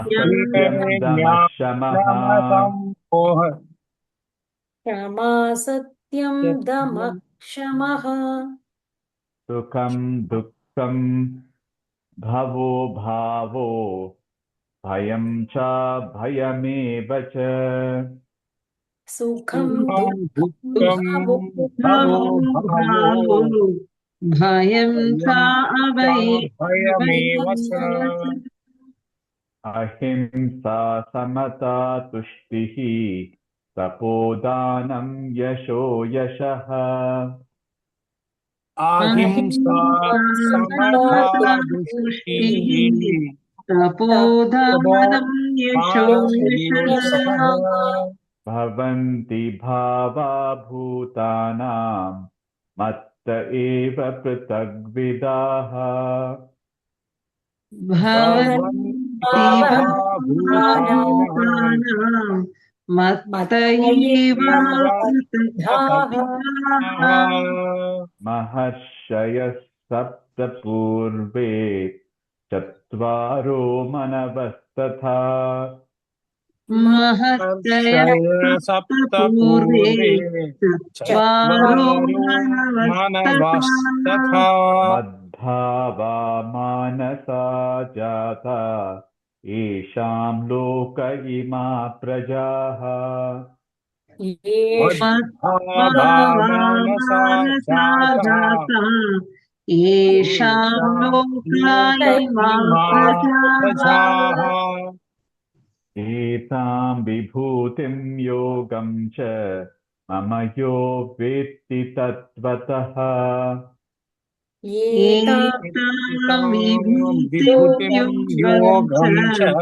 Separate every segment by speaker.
Speaker 1: सत्यं दमः शमः
Speaker 2: ज्ञानमसम्मोह
Speaker 3: क्षमा सत्यं दमः क्षमः
Speaker 1: सुखं दुःखं भवो भावो भयं च भयमेव च
Speaker 3: सुखं
Speaker 2: सुखं
Speaker 3: दुःखं
Speaker 2: दुःखं
Speaker 3: भवो
Speaker 2: भवो
Speaker 3: भावो
Speaker 2: भावो
Speaker 4: भयं च
Speaker 2: भयं च भयमेव च
Speaker 1: अहिंसा समता तुष्टिः तपोदानं यशो यशः
Speaker 2: अहिंसा
Speaker 4: अहिंसा
Speaker 2: समता
Speaker 4: समता
Speaker 2: दुष्टिः
Speaker 4: तुष्टिः तपोदानं यशो
Speaker 2: मानवेशः
Speaker 4: यशः
Speaker 1: भवन्ति भावा भूतानां मत्त एव पृथग्विदाः
Speaker 4: भवन्ति
Speaker 2: भावा भूतानां
Speaker 4: भूतानां मत्त एव
Speaker 2: एव
Speaker 3: धाः
Speaker 4: पृथग्विधाः
Speaker 1: महर्षयः सप्त पूर्वे चत्वारो मनवस्तथा
Speaker 4: महर्षयः
Speaker 2: हर्षय
Speaker 4: सप्तपूर्वे
Speaker 2: सप्तपूर्वे
Speaker 4: चत्वारो
Speaker 2: चत्वारो
Speaker 4: मानवस्तथा
Speaker 2: मानवस्तथा
Speaker 1: मद्भावा मानसा जाता येषां लोक इमा प्रजाः
Speaker 2: मद्भावा मानसा
Speaker 4: मद्भावामानसा
Speaker 2: जाता
Speaker 4: जाता येषां
Speaker 2: येषां
Speaker 4: लोका
Speaker 2: लोक
Speaker 4: इमा
Speaker 2: इमा
Speaker 4: प्रजाः
Speaker 2: प्रजाः
Speaker 1: एतां विभूतिं योगं च मम यो वेत्ति तत्त्वतः
Speaker 4: एतां
Speaker 2: एतां
Speaker 4: विभूतिं
Speaker 2: विभूतिं
Speaker 4: योगं च
Speaker 2: योगं च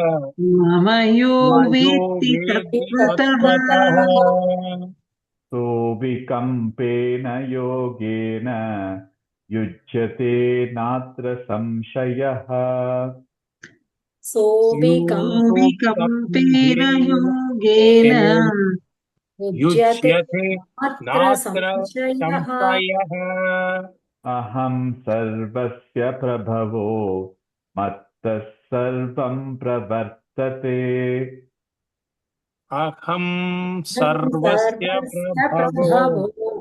Speaker 4: मम यो
Speaker 2: मयो
Speaker 4: वेत्ति
Speaker 2: वेद्ति
Speaker 4: तत्त्वतः
Speaker 2: तत्त्वतः
Speaker 1: सोऽविकम्पेन योगेन युज्यते नात्र संशयः
Speaker 3: सोऽविकम्पेन
Speaker 4: विकम्पेन योगेन
Speaker 3: युज्यते
Speaker 2: युज्यते
Speaker 3: अत्र
Speaker 2: नात्र
Speaker 3: संशयः
Speaker 2: संशयः
Speaker 1: अहं सर्वस्य प्रभवो मत्तः सर्वं प्रवर्तते
Speaker 2: अहं सर्वस्य
Speaker 3: सर्वस्य
Speaker 2: प्रभवो
Speaker 3: प्रभवो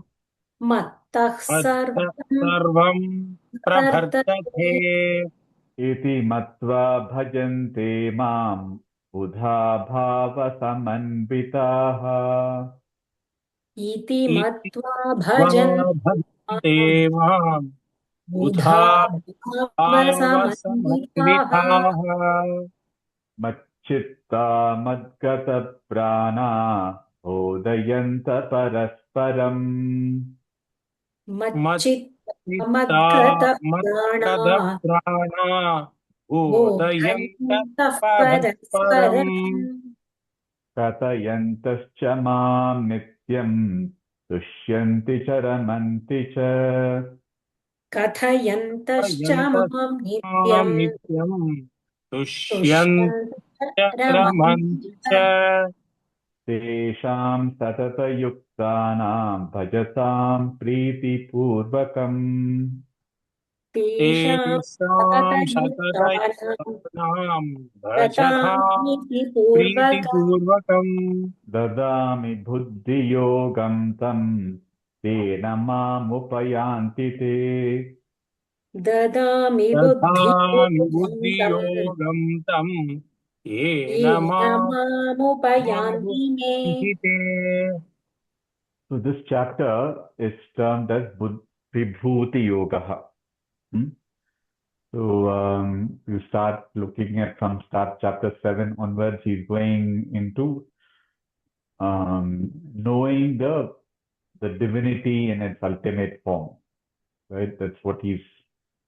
Speaker 3: मत्तः
Speaker 2: मत्तः
Speaker 3: सर्वं
Speaker 2: सर्वं प्रवर्तते
Speaker 3: वर्तते
Speaker 1: इति मत्वा भजन्ते माम् बुधा भावसमन्विताः
Speaker 3: इति
Speaker 2: इति
Speaker 3: मत्वा
Speaker 2: वा
Speaker 3: भजन्
Speaker 2: भजन्ते मां बुधा
Speaker 3: बुधा भावसमन्विताः
Speaker 2: भावसमन्विताः
Speaker 1: मच्चित्ता मद्गतप्राणा बोधयन्त परस्परम्
Speaker 2: मच्चित्ता
Speaker 3: मच्चित्तमद्गतप्राणा
Speaker 2: मत्कदप्राणा बोधयन्त
Speaker 3: बोधयन्तः
Speaker 2: परस्परम्
Speaker 3: परस्परम्
Speaker 1: कथयन्तश्च माम् नित्यम् तुष्यन्ति च रमन्ति च
Speaker 3: कथयन्तश्च मां
Speaker 2: मां
Speaker 3: नित्यम्
Speaker 2: नित्यं तुष्यन्ति
Speaker 3: तुष्यन्तः
Speaker 2: च
Speaker 3: रमन्ति
Speaker 2: रमन्ति च
Speaker 3: च
Speaker 1: तेषाम् सततयुक्तानाम् भजताम् प्रीतिपूर्वकम्
Speaker 3: तेषां
Speaker 2: तेषां
Speaker 3: सततयुक्तानां
Speaker 2: सततयुक्तानां
Speaker 3: गतां
Speaker 2: भजतां
Speaker 3: नीतिपूर्वकम्
Speaker 2: प्रीतिपूर्वकम्
Speaker 1: ददामि बुद्धियोगं तम् तेन मामुपयान्ति ते
Speaker 3: ददामि
Speaker 2: ददामि
Speaker 3: बुद्धियोगं तं
Speaker 2: बुद्धियोगं तं येन
Speaker 3: येन
Speaker 2: मामुपैति
Speaker 3: मामुपयान्ति मे
Speaker 2: ते
Speaker 1: So this chapter is termed as Vibhuti Yoga. Hmm? So you start looking at from start chapter 7 onwards, he's going into knowing the divinity in its ultimate form. Right? That's what he's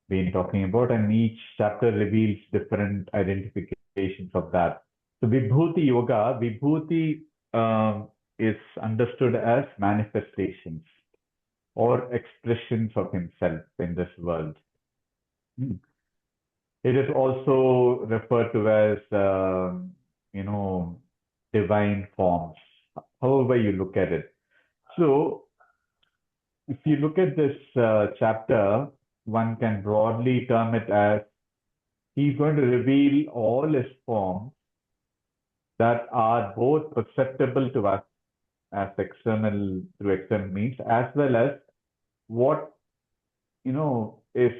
Speaker 1: been talking about, and each chapter reveals different identifications of that. So Vibhuti Yoga, Vibhuti is understood as manifestations or expressions of himself in this world. Hmm. It is also referred to as, you know, divine forms, however you look at it. So if you look at this chapter, one can broadly term it as he's going to reveal all his forms that are both perceptible to us as external through external means, as well as what is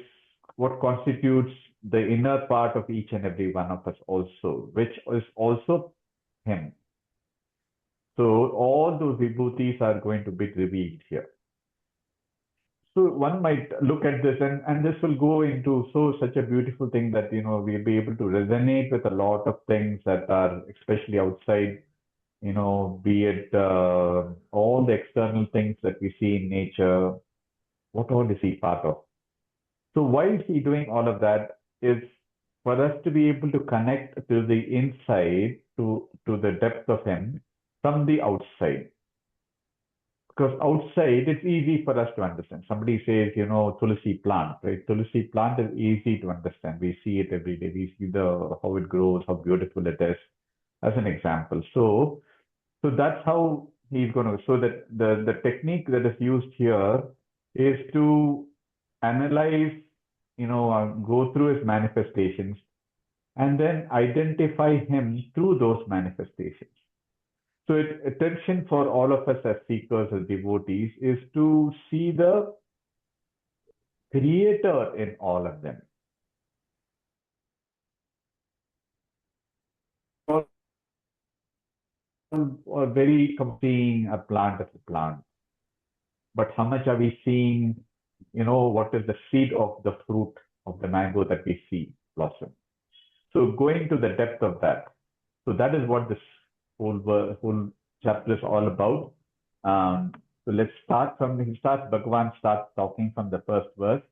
Speaker 1: what constitutes the inner part of each and every one of us also, which is also him. So all those vibhutis are going to be revealed here. So one might look at this, and this will go into such a beautiful thing that we'll be able to resonate with a lot of things that are especially outside, be it all the external things that we see in nature. What all is he part of? So why is he doing all of that? Is for us to be able to connect to the inside, to the depth of him from the outside. Because outside, it's easy for us to understand. Somebody says, Tulsi plant, right? Tulsi plant is easy to understand. We see it every day. We see how it grows, how beautiful it is, as an example. So that's how he's going to. So that the technique that is used here is to analyze, go through his manifestations, and then identify him through those manifestations. So attention for all of us as seekers, as devotees, is to see the creator in all of them. Or very seeing a plant as a plant. But how much are we seeing, what is the seed of the fruit of the mango that we see blossom? So going to the depth of that. So that is what this whole chapter is all about. So let's start Bhagavan starts talking from the first verse.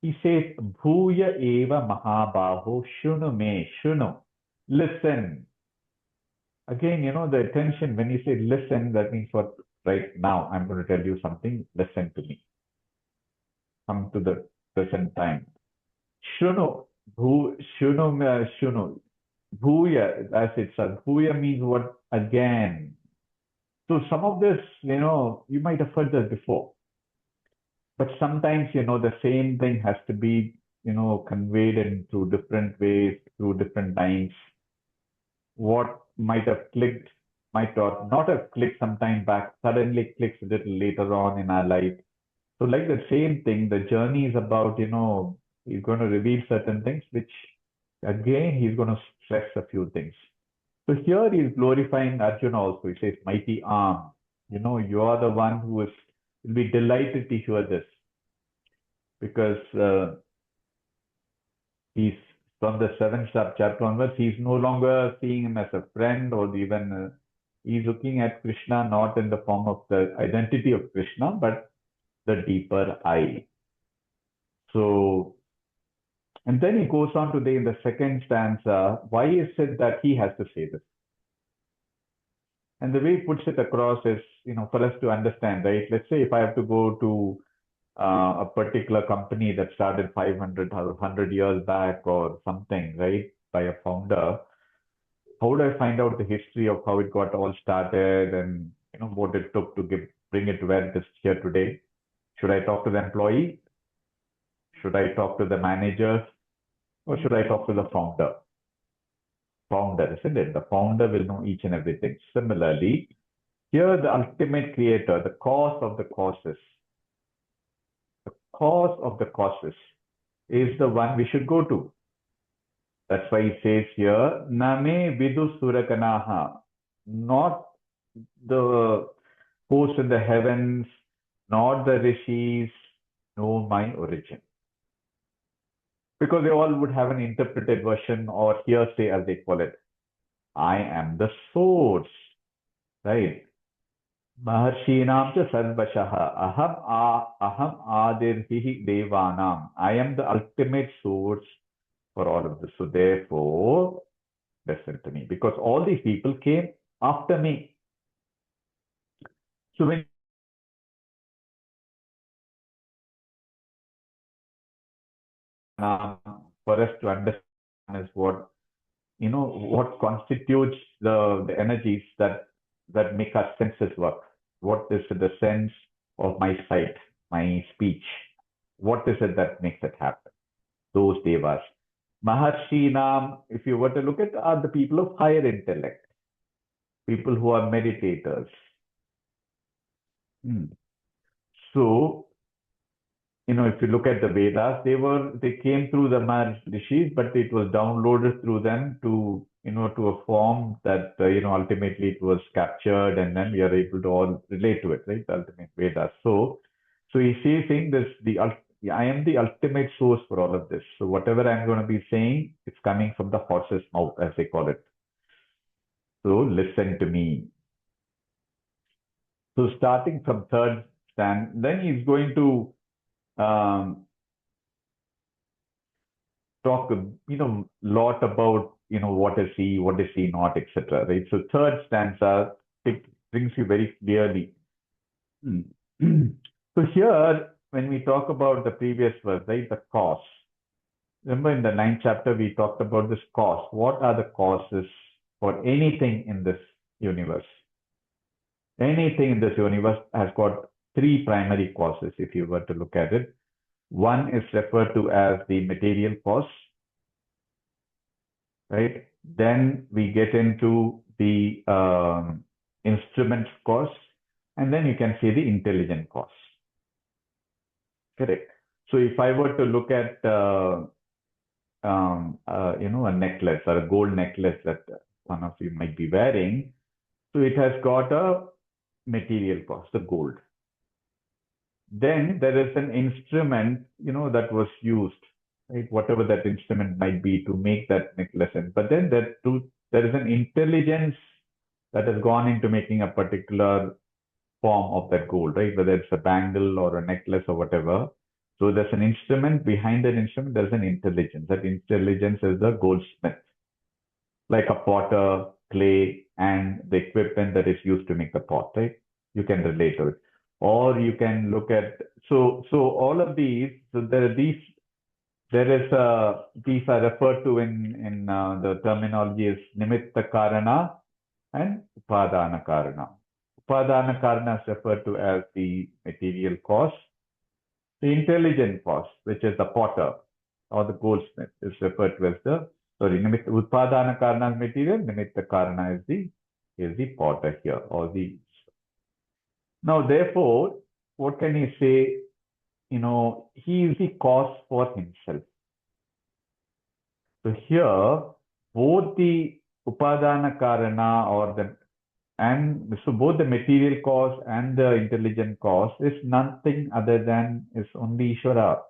Speaker 1: He says, Bhuya eva mahabaho shunu me, shunu. Listen. Again, the attention, when you say listen, that means what? Right now, I'm going to tell you something. Listen to me. Come to the present time. Shunu. Shunu. Bhuya, as it says. Bhuya means what? Again. So some of this, you might have heard this before. But sometimes, the same thing has to be, conveyed in through different ways, through different times. What might have clicked, might not have clicked some time back, suddenly clicks a little later on in our life. So like the same thing, the journey is about, he's going to reveal certain things, which again, he's going to stress a few things. So here he is glorifying Arjuna also. He says, mighty arm. You are the one who will be delighted to hear this. Because he's from the 7th chapter onwards, he's no longer seeing him as a friend, or even he's looking at Krishna not in the form of the identity of Krishna, but the deeper I. So, and then he goes on today in the second stanza, why is it that he has to say this? And the way he puts it across is, for us to understand, right? Let's say if I have to go to a particular company that started 500 or 100 years back or something, right, by a founder, how do I find out the history of how it got all started and what it took to bring it to where it is here today? Should I talk to the employee? Should I talk to the manager? Or should I talk to the founder? Founder, isn't it? The founder will know each and everything. Similarly, here the ultimate creator, the cause of the causes, is the one we should go to. That's why he says here, Name vidu surakanaha, not the hosts in the heavens, not the rishis, know my origin. Because they all would have an interpreted version or hearsay, as they call it. I am the source, right? Maharshinam cha sarvashaha aham adirhihi devanam. I am the ultimate source for all of this. So therefore, listen to me, because all these people came after me. So when for us to understand is what constitutes the energies that make our senses work. What is the sense of my sight, my speech? What is it that makes it happen? Those devas. Maharshinam, if you were to look at, are the people of higher intellect. people who are meditators. So, if you look at the Vedas, they came through the Rishis, but it was downloaded through them to, to a form that, ultimately it was captured and then we are able to all relate to it, right? The ultimate Vedas. So he's saying this, I am the ultimate source for all of this. So whatever I'm going to be saying, it's coming from the horse's mouth, as they call it. So listen to me. So starting from third stand, then he's going to talk, lot about, what is he not, etc. Right. So third stanza, it brings you very clearly. So here, when we talk about the previous verse, right, the cause. Remember in the 9th chapter, we talked about this cause. What are the causes for anything in this universe? Anything in this universe has got three primary causes, if you were to look at it. One is referred to as the material cause, right? Then we get into the instrument cause, and then you can see the intelligent cause. Correct. So if I were to look at a necklace or a gold necklace that one of you might be wearing, so it has got a material cost, the gold. Then there is an instrument, that was used, right? Whatever that instrument might be to make that necklace. But then there is an intelligence that has gone into making a particular form of that gold, right? Whether it's a bangle or a necklace or whatever. So there's an instrument. Behind that instrument, there's an intelligence. That intelligence is the goldsmith, like a potter, clay, and the equipment that is used to make the pot, right? You can relate to it. Or you can look at, so all of these, so these are referred to in the terminology as nimitta karana and upadana karana. Upadana karana is referred to as the material cause. The intelligent cause, which is the potter or the goldsmith, is referred to as the, nimitta, upadana karana is material, nimitta karana is the potter here, or the. Now, therefore, what can he say? He is the cause for himself. So here, both the upadana karana and so both the material cause and the intelligent cause is nothing other than is only Ishvara.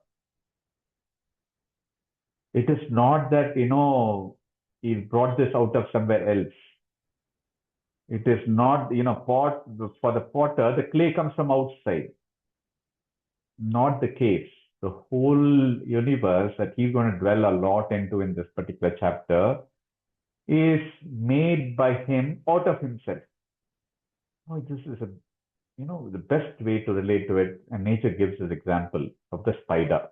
Speaker 1: It is not that, he brought this out of somewhere else. It is not, for the potter, the clay comes from outside. Not the case. The whole universe that he's going to dwell a lot into in this particular chapter is made by him out of himself. Oh, this is the best way to relate to it. And nature gives this example of the spider.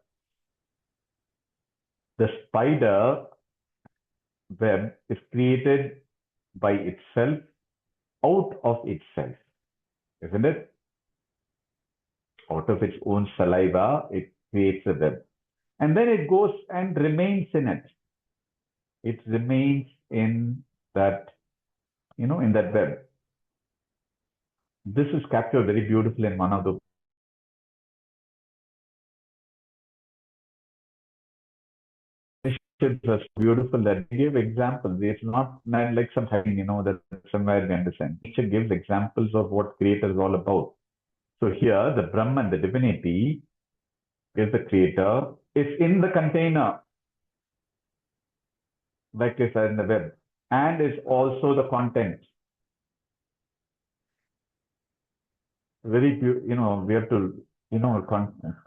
Speaker 1: The spider web is created by itself, out of itself, isn't it? Out of its own saliva, it creates a web. And then it goes and remains in it. It remains in that, in that web. This is captured very beautifully in one of the was beautiful that they give examples. It's not like some having, that somewhere we understand. Nature gives examples of what creator is all about. So here, the Brahman, the divinity, is the creator, is in the container, like I said in the web, and is also the content. Very, we have to,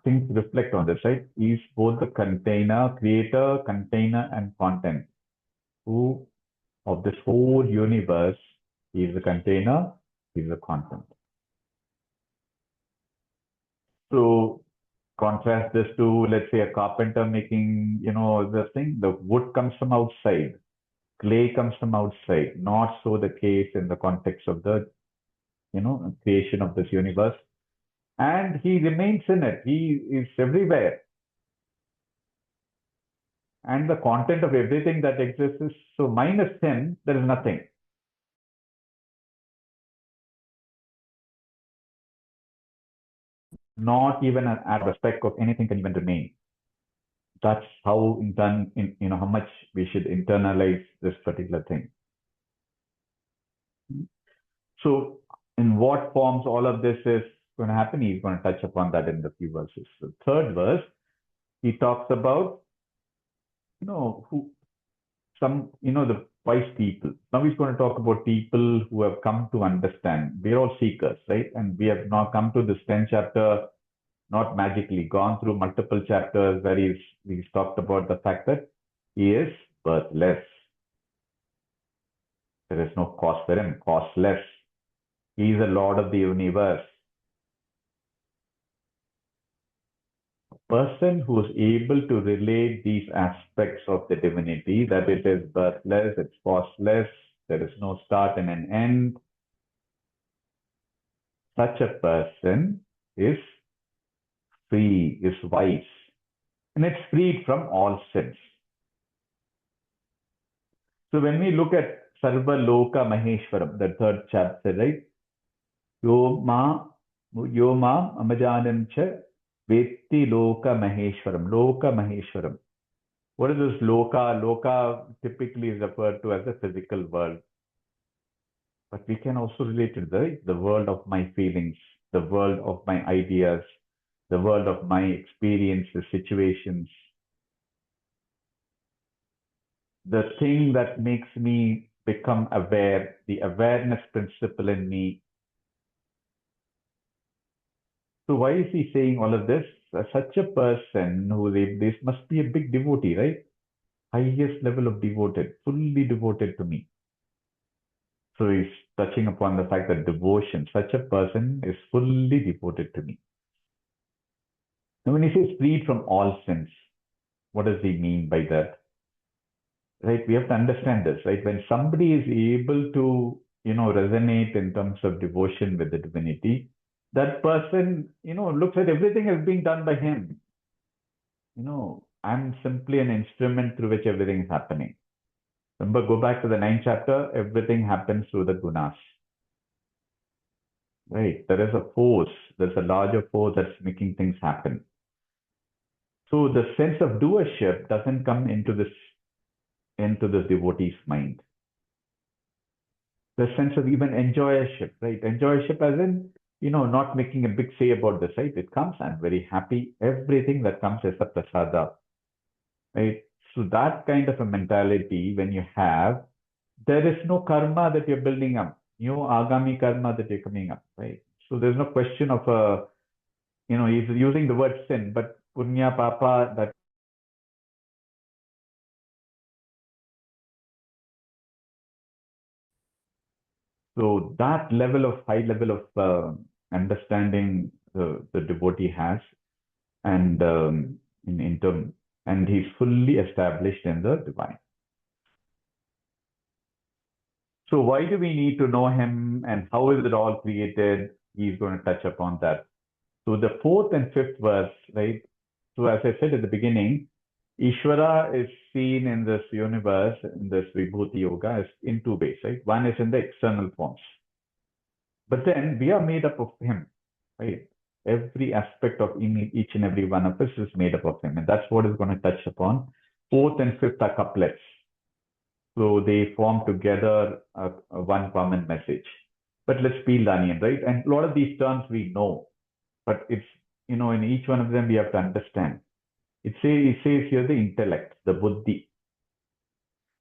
Speaker 1: think, reflect on this, right? He's both the container, creator, container, and content. Who of this whole universe, he is the container, he is the content. So contrast this to, let's say, a carpenter making, this thing, the wood comes from outside, clay comes from outside. Not so the case in the context of the, creation of this universe. And he remains in it. He is everywhere. And the content of everything that exists is, so minus him, there is nothing. not even an atom speck of anything can even remain. That's how how much we should internalize this particular thing. So in what forms all of this is going to happen, he's going to touch upon that in the few verses. The third verse, he talks about, the wise people. Now he's going to talk about people who have come to understand. We're all seekers, right? And we have now come to this 10th chapter, not magically, gone through multiple chapters where he's talked about the fact that he is birthless. There is no cause for him, causeless. He is the Lord of the universe. A person who is able to relate these aspects of the divinity, that it is birthless, it's causeless, there is no start and an end, such a person is free, is wise, and it's freed from all sins. So when we look at Sarva Loka Maheshwaram, the third chapter, right? Yoma Amajanancha Vetti Loka Maheshwaram. Loka Maheshwaram. What is this Loka? Loka typically is referred to as the physical world. But we can also relate to the world of my feelings, the world of my ideas, the world of my experiences, situations. The thing that makes me become aware, the awareness principle in me. So why is he saying all of this? Such a person this must be a big devotee, right? Highest level of devoted, fully devoted to me. So he's touching upon the fact that devotion, such a person is fully devoted to me. Now when he says freed from all sins, what does he mean by that? Right, we have to understand this, right? When somebody is able to, resonate in terms of devotion with the divinity, that person, looks at everything as being done by him. I'm simply an instrument through which everything is happening. Remember, go back to the 9th chapter, everything happens through the gunas. Right, there is a force, there's a larger force that's making things happen. So the sense of doership doesn't come into this devotee's mind. The sense of even enjoyership, right? Enjoyership as in, not making a big say about this, right? It comes, I'm very happy. Everything that comes is a prasada, right? So that kind of a mentality, when you have, there is no karma that you're building up, no agami karma that you're coming up, right? So there's no question of he's using the word sin, but punya, papa, that so that high level of understanding the devotee has, and in term, and he's fully established in the divine. So why do we need to know him, and how is it all created? He's going to touch upon that. So the 4th and 5th verse, right? So as I said at the beginning, Ishvara is seen in this universe, in this Vibhuti Yoga, as in two ways, right? One is in the external forms. But then we are made up of him, right? Every aspect of each and every one of us is made up of him. And that's what is going to touch upon. 4th and 5th are couplets. So they form together a one common message. But let's peel the onion, right? And a lot of these terms we know, but it's, in each one of them we have to understand. It says here the intellect, the buddhi,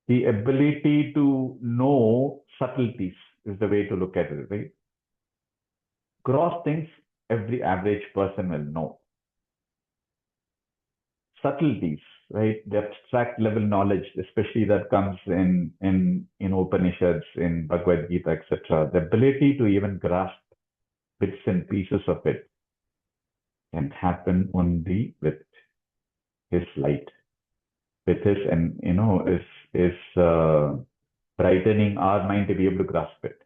Speaker 1: the ability to know subtleties is the way to look at it, right? Gross things, every average person will know. Subtleties, right? The abstract level knowledge, especially that comes in Upanishads, in Bhagavad Gita, etc. The ability to even grasp bits and pieces of it can happen only with his light, with his, and is brightening our mind to be able to grasp it.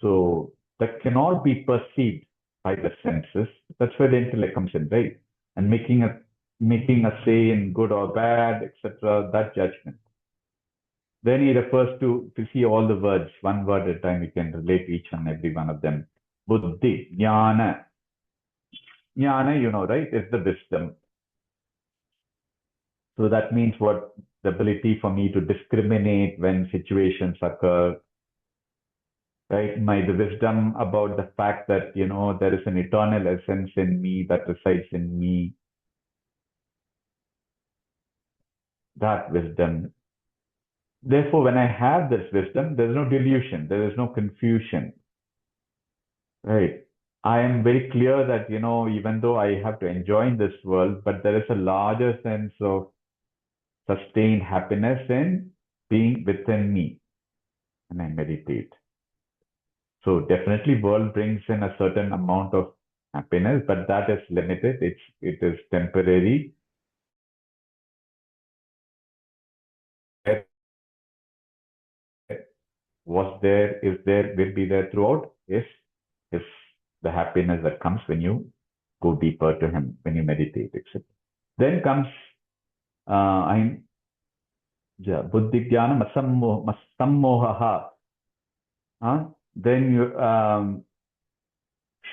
Speaker 1: So that cannot be perceived by the senses. That's where the intellect comes in, right? And making a say in good or bad, etc., that judgment. Then he refers to see all the words, one word at a time, you can relate to each and every one of them. Buddhi, jnana, Jnana, you know, right, is the wisdom. So that means what? The ability for me to discriminate when situations occur, right? The wisdom about the fact that, you know, there is an eternal essence in me that resides in me. That wisdom. Therefore, when I have this wisdom, there is no delusion, there is no confusion, right? I am very clear that, you know, even though I have to enjoy in this world, but there is a larger sense of sustained happiness in being within me and I meditate. So definitely world brings in a certain amount of happiness, but that is limited. It is temporary. Was there, is there, will be there throughout. Is the happiness that comes when you go deeper to Him, when you meditate, etc. Then comes I'm buddhi jnanam sammoha. Then you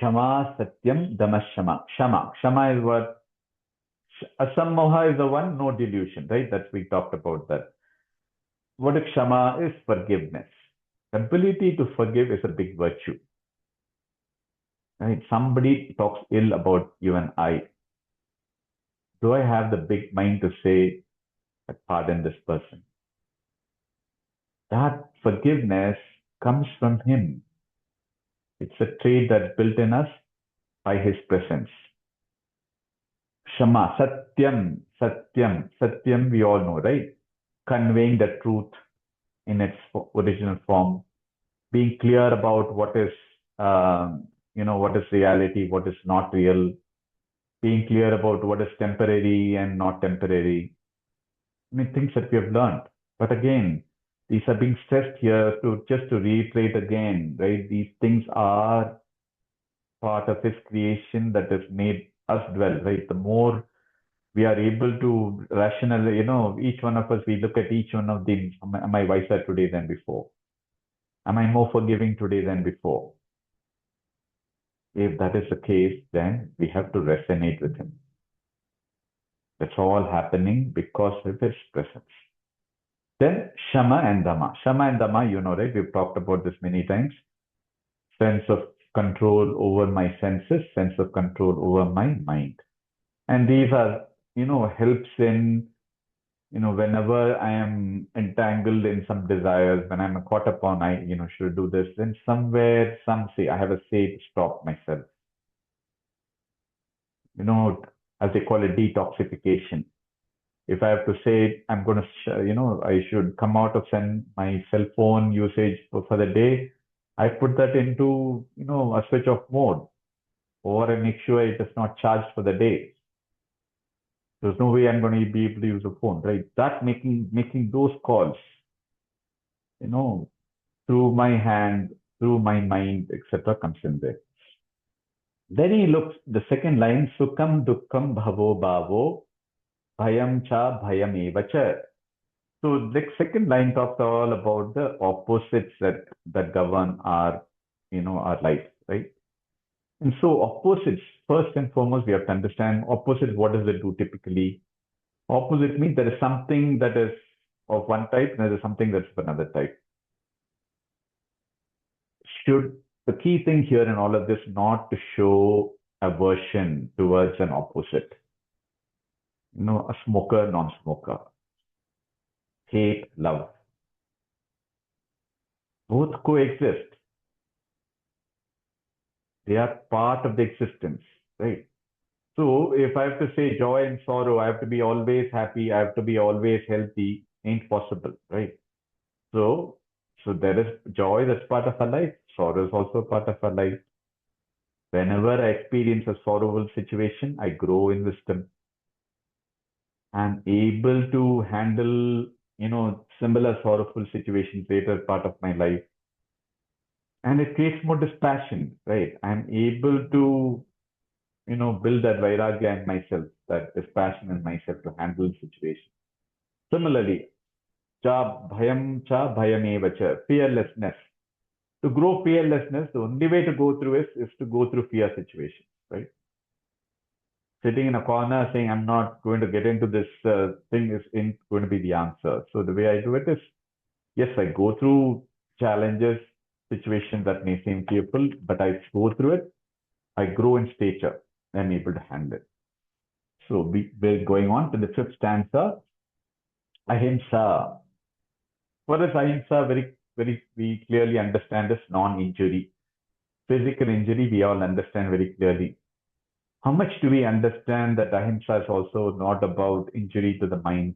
Speaker 1: Shama, Satyam, Damashama. Shama is what? Asammoha is the one, no delusion, right? That's we talked about that. What is Shama is forgiveness. The ability to forgive is a big virtue. Right? Somebody talks ill about you and I. Do I have the big mind to say, pardon this person? That forgiveness comes from Him. It's a trait that's built in us by His presence. Shama, Satyam, we all know, right? Conveying the truth in its original form, being clear about what is, what is reality, what is not real, being clear about what is temporary and not temporary. I mean, things that we have learned. But again, these are being stressed here just to reiterate again, right? These things are part of His creation that has made us dwell, right? The more we are able to rationalize, each one of us, we look at each one of these. Am I wiser today than before? Am I more forgiving today than before? If that is the case, then we have to resonate with Him. That's all happening because of His presence. Then Shama and Dhamma. Shama and Dhamma, you know, right? We've talked about this many times. Sense of control over my senses, sense of control over my mind. And these are, helps in, whenever I am entangled in some desires, when I'm caught upon, I, should do this, then somewhere, I have a say to stop myself. As they call it, detoxification. If I have to say, I'm going to, I should come out of my cell phone usage for the day, I put that into, a switch off mode, or I make sure it is not charged for the day. There's no way I'm going to be able to use a phone, right? That making those calls, through my hand, through my mind, etc., comes in there. Then he looks, the second line, Sukham Dukkham Bhavo Bhavo Bhayam Cha Bhayam Evacha. So the second line talks all about the opposites that govern our, our life, right? And so opposites, first and foremost, we have to understand opposites, what does it do typically? Opposite means there is something that is of one type and there is something that's of another type. The key thing here in all of this, not to show aversion towards an opposite. A smoker, non-smoker. Hate, love. Both coexist. They are part of the existence, right? So if I have to say joy and sorrow, I have to be always happy, I have to be always healthy, ain't possible, right? So there is joy that's part of our life. Sorrow is also part of our life. Whenever I experience a sorrowful situation, I grow in wisdom. I'm able to handle, similar sorrowful situations later part of my life. And it creates more dispassion, right? I'm able to, build that vairagya in myself, that dispassion in myself to handle situations. Similarly, cha bhayam evacha, fearlessness. To grow fearlessness, the only way to go through is to go through fear situations, right? sitting in a corner saying, I'm not going to get into this thing isn't going to be the answer. So the way I do it is, yes, I go through challenges, situations that may seem fearful, but I go through it. I grow in stature. I'm able to handle it. So we're going on to the fifth stanza. Ahimsa. For us, ahimsa, we clearly understand as non-injury. Physical injury, we all understand very clearly. How much do we understand that ahimsa is also not about injury to the mind?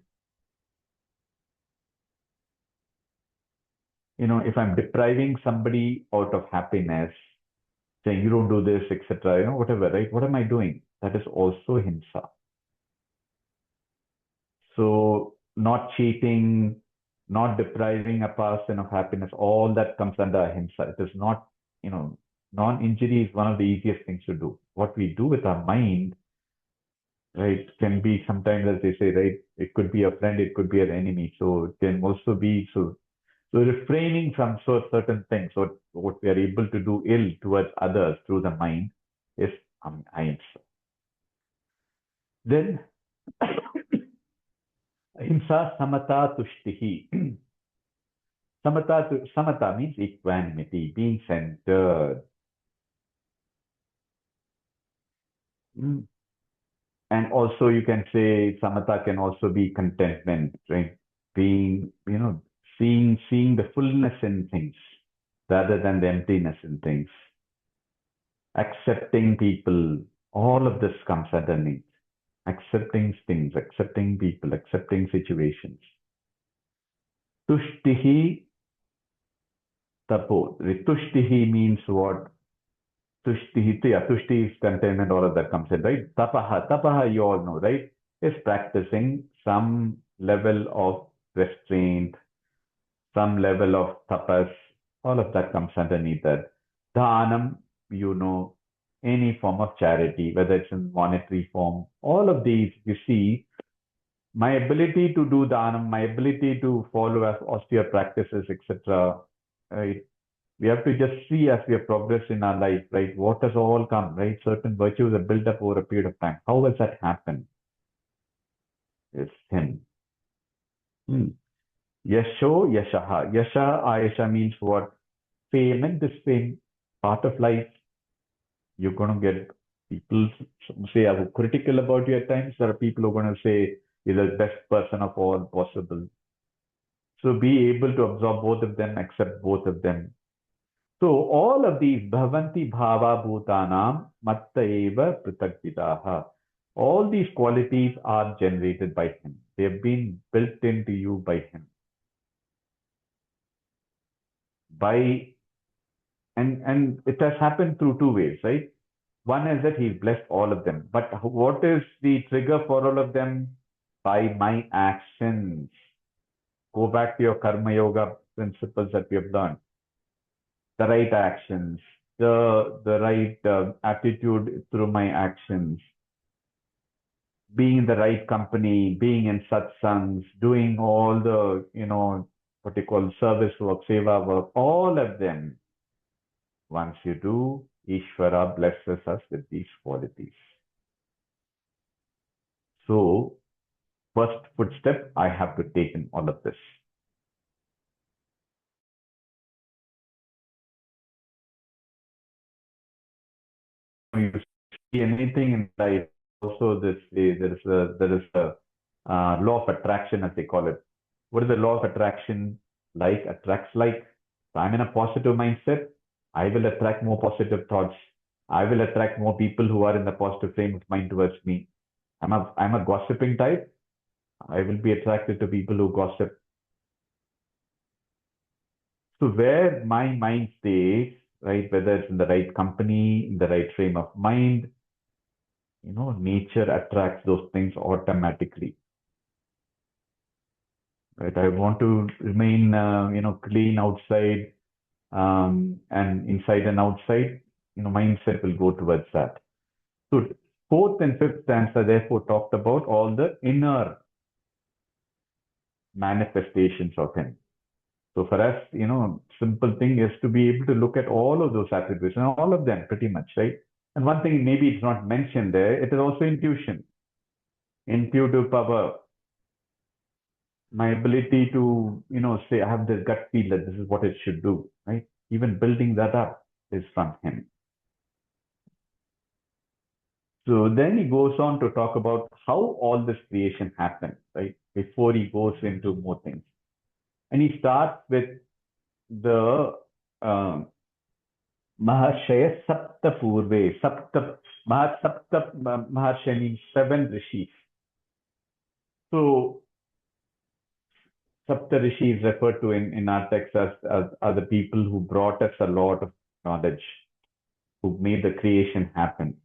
Speaker 1: If I'm depriving somebody out of happiness, saying you don't do this, etc., whatever, right? What am I doing? That is also himsa. So not cheating, not depriving a person of happiness, all that comes under ahimsa. It is not, non-injury is one of the easiest things to do. What we do with our mind, right, can be sometimes, as they say, right, it could be a friend, it could be an enemy. So it can also be, so refraining from certain things, or what we are able to do ill towards others through the mind is ahimsa. Then ahimsa samata tushtihi. Samata means equanimity, being centered. And also you can say samatha can also be contentment, right? Being, seeing the fullness in things rather than the emptiness in things. Accepting people, all of this comes underneath. Accepting things, accepting people, accepting situations. Tushtihi tapo. Tushtihi means what? Tushti is contentment, all of that comes in, right? Tapaha, you all know, right? Is practicing some level of restraint, some level of tapas, all of that comes underneath that. Dhanam, any form of charity, whether it's in monetary form, all of these, you see, my ability to do dhanam, my ability to follow austere practices, etc., right? We have to just see as we have progressed in our life, right? What has all come, right? Certain virtues are built up over a period of time. How has that happened? It's him. Yasho, yashaha. Yasha, ayasha means what? Fame, and this fame, part of life. You're going to get people say are critical about you at times. There are people who are going to say you're the best person of all possible. So be able to absorb both of them, accept both of them. So all of these bhavanti bhava bhutanam matta eva pritagvidaha. All these qualities are generated by him. They have been built into you by him. And it has happened through two ways, right? One is that he's blessed all of them. But what is the trigger for all of them? By my actions. Go back to your karma yoga principles that we have learned. The right actions, the right attitude through my actions, being in the right company, being in satsangs, doing all the, what you call service work, seva work, all of them. Once you do, Ishvara blesses us with these qualities. So, first footstep, I have to take in all of this. You see anything in life, also there is a law of attraction, as they call it. What is the law of attraction? Like attracts like. So I'm in a positive mindset, I will attract more positive thoughts. I will attract more people who are in the positive frame of mind towards me. I'm a gossiping type. I will be attracted to people who gossip. So where my mind stays, right, whether it's in the right company, in the right frame of mind, nature attracts those things automatically. Right? I want to remain, clean outside, and inside and outside. Mindset will go towards that. So fourth and fifth stanza therefore talked about all the inner manifestations of him. So for us, simple thing is to be able to look at all of those attributes and all of them pretty much, right? And one thing, maybe it's not mentioned there, it is also intuition, intuitive power, my ability to, say, I have this gut feel that this is what it should do, right? Even building that up is from him. So then he goes on to talk about how all this creation happened, right? Before he goes into more things. And he starts with the Mahashaya Sapta Purve. Mahashaya means 7 rishis. So Sapta Rishis referred to in our text as are the people who brought us a lot of knowledge, who made the creation happen.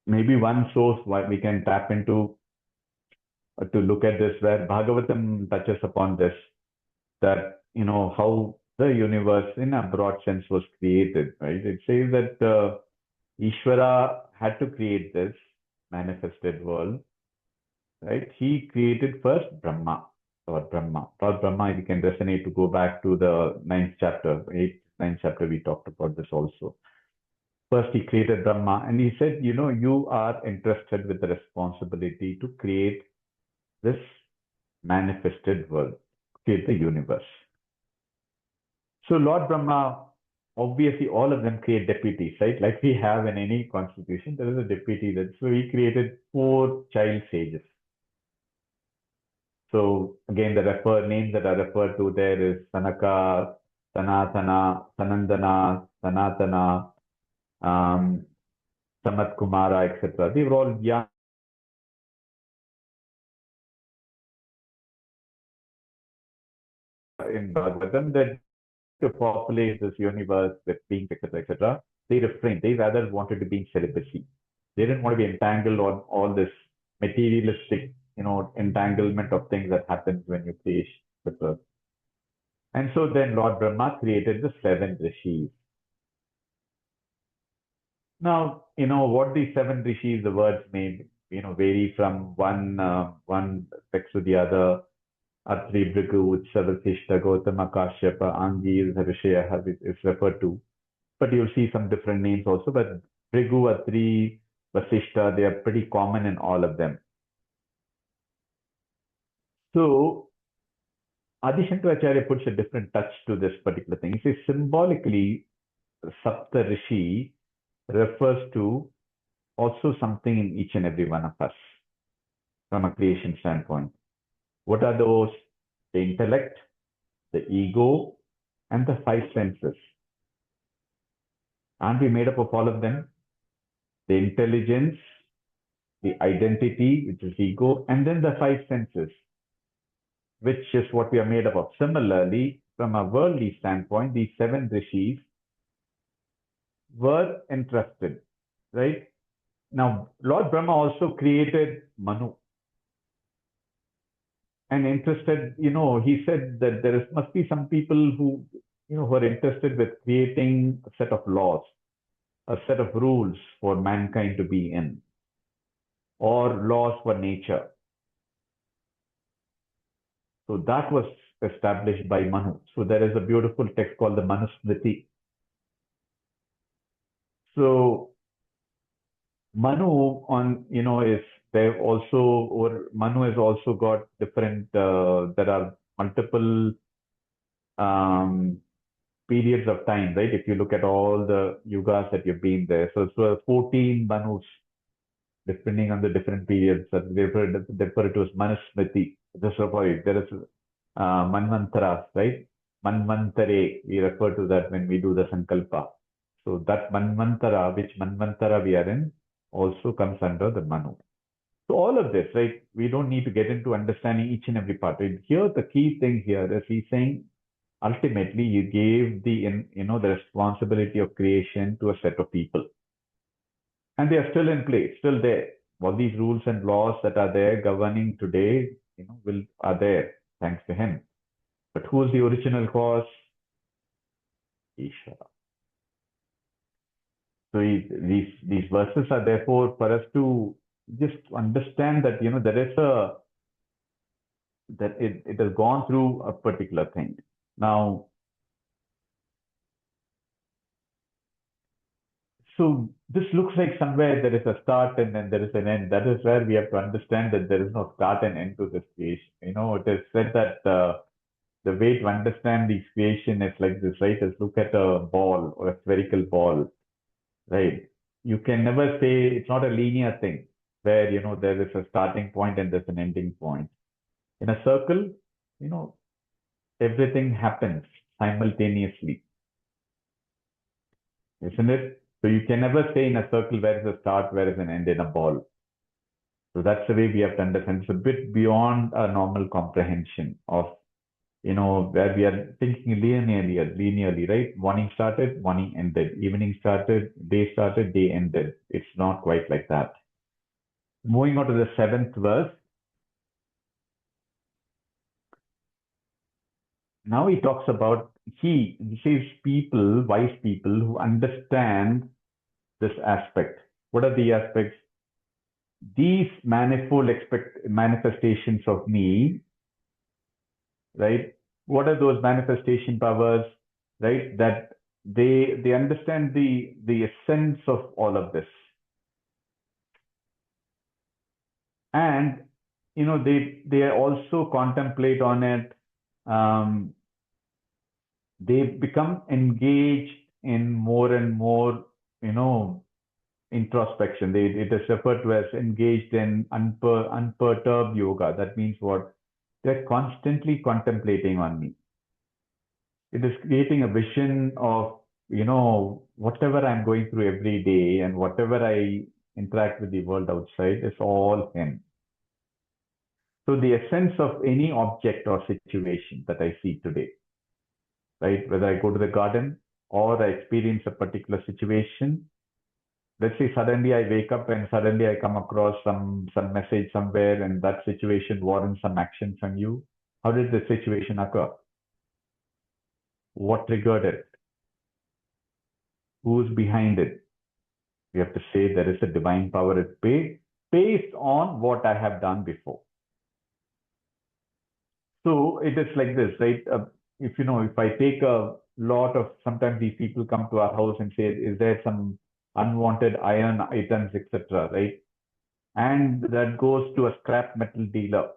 Speaker 1: Maybe one source we can tap into to look at this, where Bhagavatam touches upon this, that, how the universe in a broad sense was created, right? It says that Ishvara had to create this manifested world, right? He created first Brahma, or Brahma. Lord Brahma, you can resonate to go back to the 9th chapter, 9th chapter, we talked about this also. First, he created Brahma, and he said, you are entrusted with the responsibility to create this manifested world, create the universe. So Lord Brahma, obviously all of them create deputies, right? Like we have in any constitution, there is a deputy. So he created 4 child sages. So again, the names that are referred to there is Sanaka, Sanatana, Sanandana, Sanatana, Samat Kumara, etc. They were all young in Bhagavatam that to populate this universe with beings, etc., etc. They refrained. They rather wanted to be in celibacy. They didn't want to be entangled on all this materialistic, entanglement of things that happens when you create the earth. And so then Lord Brahma created the 7 rishis. Now, what these 7 rishis, the words may, vary from one text to the other. Atri, Bhrigu, Utsa, Vasishta, Gautama, Kashyapa, Angir, Rishaya is referred to. But you'll see some different names also. But Bhrigu, Atri, Vasishta, they are pretty common in all of them. So Adi Shankaracharya puts a different touch to this particular thing. He says symbolically, Sapta Rishi refers to also something in each and every one of us from a creation standpoint. What are those? The intellect, the ego, and the 5 senses. Aren't we made up of all of them? The intelligence, the identity, which is ego, and then the 5 senses, which is what we are made up of. Similarly, from a worldly standpoint, these 7 rishis were entrusted, right? Now, Lord Brahma also created Manu. And interested, he said that must be some people who are interested with creating a set of laws, a set of rules for mankind to be in, or laws for nature. So that was established by Manu. So there is a beautiful text called the Manusmriti. So Manu is there also, or Manu has also got different, there are multiple periods of time, right? If you look at all the yugas that you've been there. So it's 14 Manus, depending on the different periods that they refer to as Manusmriti. There is Manvantara, right? Manvantare, we refer to that when we do the Sankalpa. So that Manvantara, which Manvantara we are in, also comes under the Manu. So all of this, right? We don't need to get into understanding each and every part. Here, the key thing here is he's saying, ultimately, you gave the responsibility of creation to a set of people, and they are still in place, still there. All these rules and laws that are there governing today, are there thanks to him. But who is the original cause? Ishvara. So these verses are therefore for us to just understand that there is that it has gone through a particular thing. Now, So this looks like somewhere there is a start and then there is an end. That is where we have to understand that there is no start and end to this creation. It is said that the way to understand the creation is like this, right? Is look at a ball or a spherical ball, right? You can never say it's not a linear thing where, there is a starting point and there's an ending point. In a circle, you know, everything happens simultaneously, isn't it? So you can never say in a circle where is a start, where is an end in a ball. So that's the way we have to understand. It's a bit beyond a normal comprehension of, where we are thinking linearly, right? Morning started, morning ended. Evening started, day ended. It's not quite like that. Moving on to the seventh verse. Now he talks about, he says people, wise people who understand this aspect. What are the aspects? These manifold manifestations of me, right? What are those manifestation powers, right? That they understand the essence of all of this, and they also contemplate on it. They become engaged in more and more, introspection. It is referred to as engaged in unperturbed yoga. That means what? They're constantly contemplating on me. It is creating a vision of, whatever I'm going through every day and whatever I interact with the world outside is all him. So the essence of any object or situation that I see today, right? Whether I go to the garden or I experience a particular situation, let's say suddenly I wake up and suddenly I come across some message somewhere and that situation warrants some action from you. How did the situation occur? What triggered it? Who's behind it? We have to say there is a divine power at play based on what I have done before. So it is like this, right? If I take a lot of, sometimes these people come to our house and say, is there some unwanted iron items, etc., right? And that goes to a scrap metal dealer.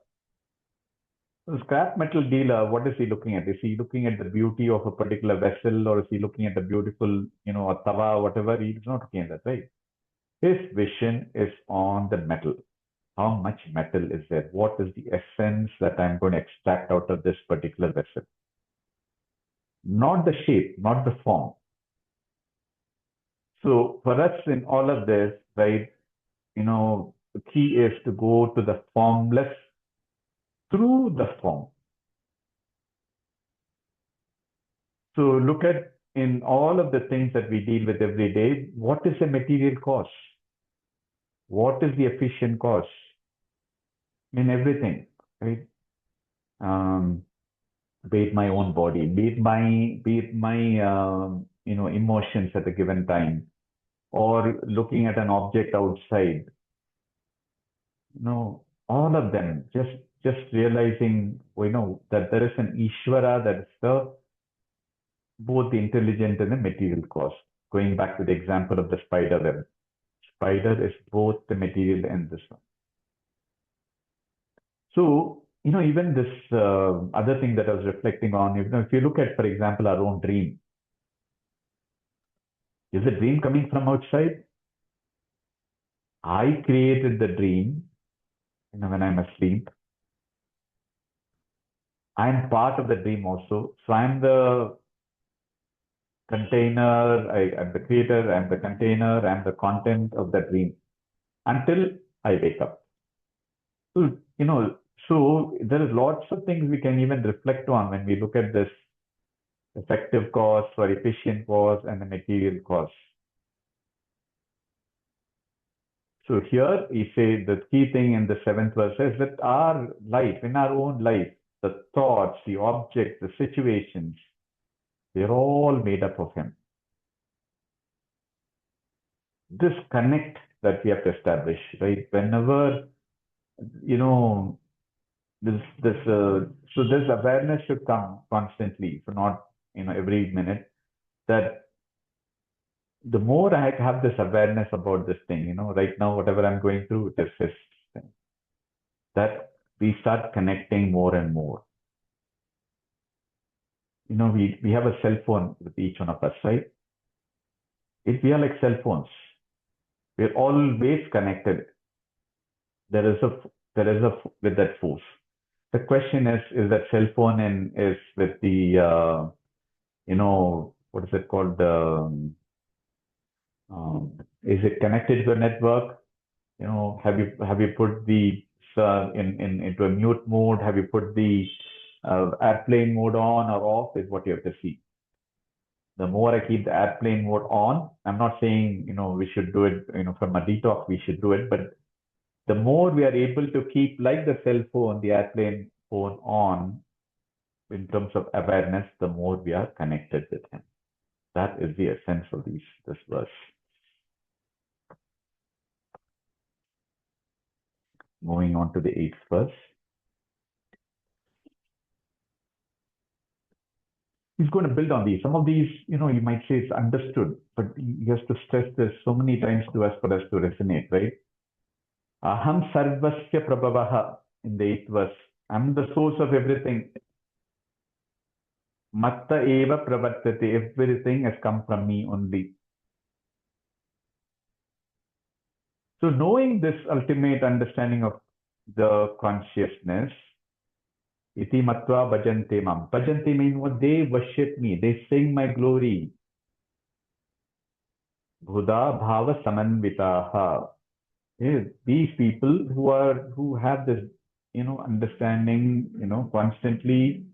Speaker 1: The scrap metal dealer, what is he looking at? Is he looking at the beauty of a particular vessel, or is he looking at the beautiful, a tawa, whatever? He's not looking at that, right? His vision is on the metal. How much metal is there? What is the essence that I'm going to extract out of this particular vessel? Not the shape, not the form. So for us in all of this, right, the key is to go to the formless through the form. So look at in all of the things that we deal with every day, what is the material cause? What is the efficient cause? In everything, right? Be it my own body, be it my emotions at a given time, or looking at an object outside. All of them, just realizing, that there is an Ishvara that is both the intelligent and the material cause. Going back to the example of the spider web. Spider is both the material and this one. So, even this other thing that I was reflecting on, if you look at, for example, our own dream, is the dream coming from outside? I created the dream, when I'm asleep. I'm part of the dream also. So I'm the container, I'm the creator, I'm the container, I'm the content of the dream until I wake up. So, so there is lots of things we can even reflect on when we look at this effective cause or efficient cause and the material cause. So here he said the key thing in the seventh verse is that our life, in our own life, the thoughts, the objects, the situations, they're all made up of him. This connect that we have to establish, right? Whenever, so this awareness should come constantly, so not, every minute, that the more I have this awareness about this thing, right now, whatever I'm going through, it is this thing, that we start connecting more and more. We have a cell phone with each one of us, right? We are like cell phones. We're always connected. There is a with that force. The question is that cell phone and is with the what is it called? Is it connected to a network? Have you put the into a mute mode? Have you put the airplane mode on or off? Is what you have to see. The more I keep the airplane mode on, I'm not saying we should do it from a detox we should do it, but the more we are able to keep like the cell phone, the airplane phone on in terms of awareness, the more we are connected with him. That is the essence of this verse. Moving on to the 8th verse. He's going to build on these. Some of these, you might say it's understood, but he has to stress this so many times to us for us to resonate, right? Aham sarvasya prabhavaha in the 8th verse. I'm the source of everything. Matta eva pravartate. Everything has come from me only. So knowing this ultimate understanding of the consciousness, iti matva bhajante mam. Bhajante means what? They worship me. They sing my glory. Bhuda bhava samanvitaha. These people who have this, understanding, constantly,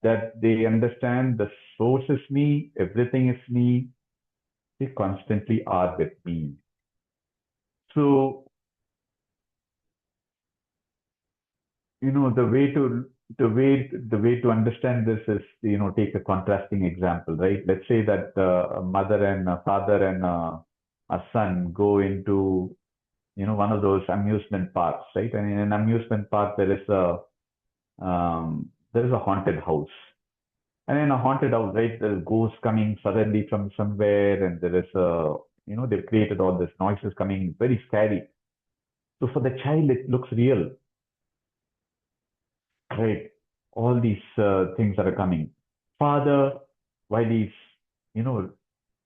Speaker 1: that they understand the source is me, everything is me. They constantly are with me. So, the way to understand this is, take a contrasting example, right? Let's say that a mother and a father and a son go into, one of those amusement parks, right? And in an amusement park, there is a haunted house. And in a haunted house, right, there's ghosts coming suddenly from somewhere, and there is they've created all this noises coming, very scary. So for the child, it looks real, right? All these things that are coming. Father, while he's,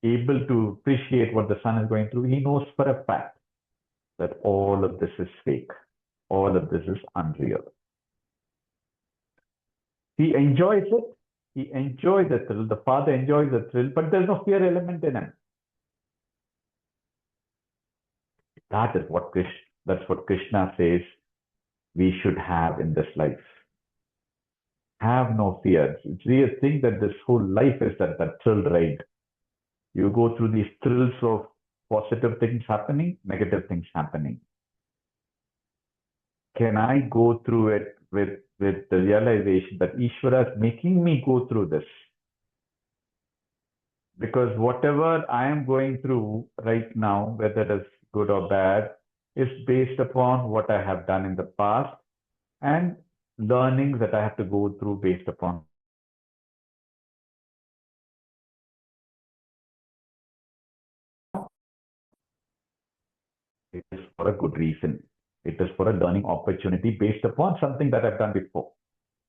Speaker 1: able to appreciate what the son is going through, he knows for a fact that all of this is fake. All of this is unreal. He enjoys it. He enjoys the thrill. The father enjoys the thrill, but there's no fear element in him. That's what Krishna says we should have in this life. Have no fear. It's really a thing that this whole life is that thrill ride. You go through these thrills of positive things happening, negative things happening. Can I go through it with the realization that Ishvara is making me go through this? Because whatever I am going through right now, whether it is good or bad, is based upon what I have done in the past and learnings that I have to go through based upon. It is for a good reason. It is for a learning opportunity based upon something that I've done before.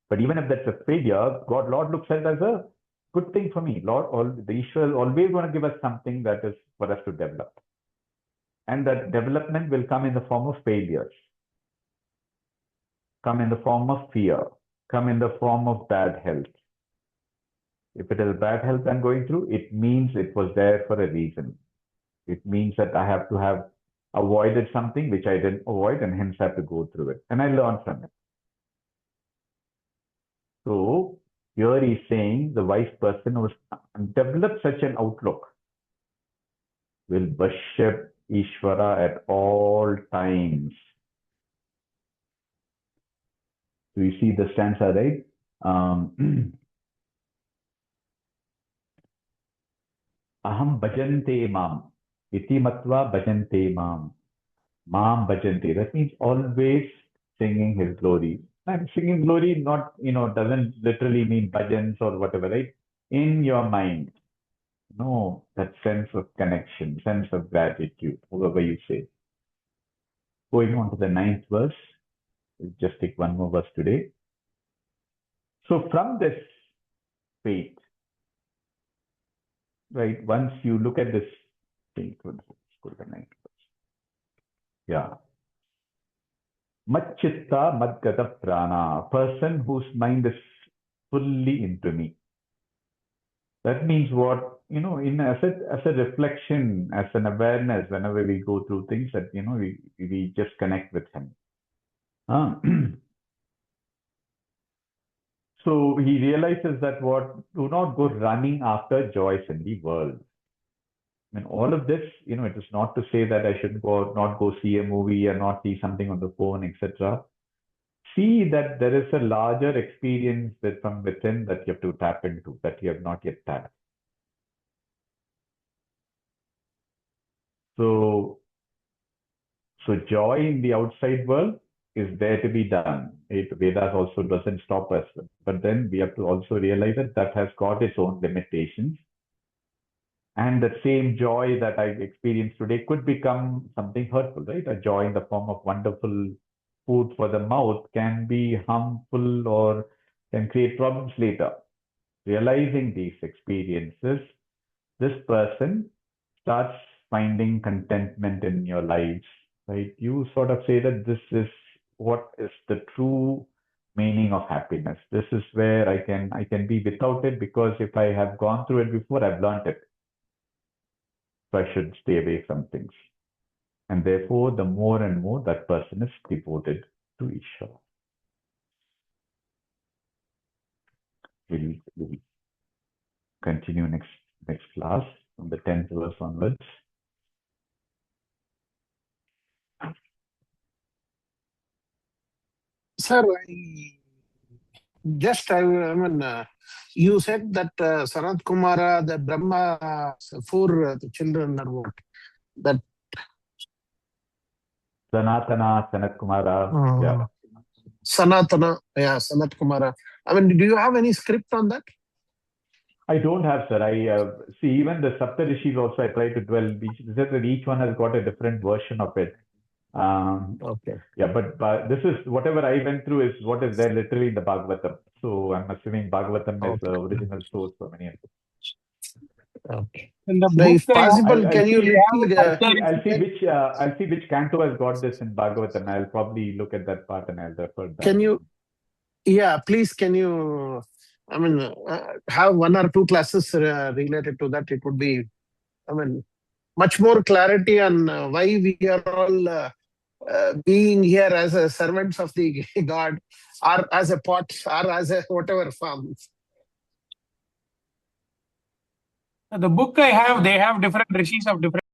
Speaker 1: But even if that's a failure, Lord looks at it as a good thing for me. The Ishvara is always going to give us something that is for us to develop. And that development will come in the form of failures, come in the form of fear, come in the form of bad health. If it is bad health I'm going through, it means it was there for a reason. It means that I have to have avoided something which I didn't avoid and hence have to go through it. And I learned from it. So here he's saying the wise person who develops such an outlook will worship Ishvara at all times. So you see the stanza, right? Aham bhajante mam. Iti matva bhajante mam. Mam bhajante. That means always singing his glory. And singing glory not, doesn't literally mean bhajans or whatever, right? In your mind. No, that sense of connection, sense of gratitude, however you say. Going on to the 9th verse, we'll just take one more verse today. So from this faith, right, once you look at this faith, let's go to the 9th verse. Yeah. Machitta madgata prana, a person whose mind is fully into me. That means what, as a reflection, as an awareness, whenever we go through things that, we just connect with him. So he realizes that do not go running after joys in the world. I mean, all of this, it is not to say that I should not go see a movie or not see something on the phone, etc. See that there is a larger experience from within that you have to tap into, that you have not yet tapped. So joy in the outside world is there to be done. Vedas also doesn't stop us. But then we have to also realize that has got its own limitations. And the same joy that I experience today could become something hurtful, right? A joy in the form of wonderful food for the mouth can be harmful or can create problems later. Realizing these experiences, this person starts finding contentment in your lives, right? You sort of say that this is what is the true meaning of happiness. This is where I can be without it, because if I have gone through it before, I've learned it. So I should stay away from things. And therefore, the more and more that person is devoted to Ishvara. We'll continue next class from the 10th verse onwards.
Speaker 5: Sir, you said that Sanat Kumara, the Brahma, four children or what? That
Speaker 1: Sanatana, Sanat Kumara, yeah.
Speaker 5: Sanatana, yeah, Sanat Kumara. I mean, do you have any script on that?
Speaker 1: I don't have, sir. I see even the Saptarishis also. I try to dwell. Each one has got a different version of it.
Speaker 5: Okay.
Speaker 1: Yeah, but this is whatever I went through is what is there literally in the Bhagavatam. So I'm assuming Bhagavatam is the original source for many of them.
Speaker 5: Okay.
Speaker 3: In the
Speaker 5: So if
Speaker 3: book,
Speaker 5: possible,
Speaker 1: I'll
Speaker 5: can you
Speaker 1: see, I'll see which canto has got this in Bhagavatam. I'll probably look at that part and I'll refer back.
Speaker 5: Can you? Yeah, please. Can you? I mean, have one or two classes related to that. It would be, I mean, much more clarity on why we are all being here as a servants of the God, or as a pot, or as a whatever form.
Speaker 3: the book I have, they have different rishis of different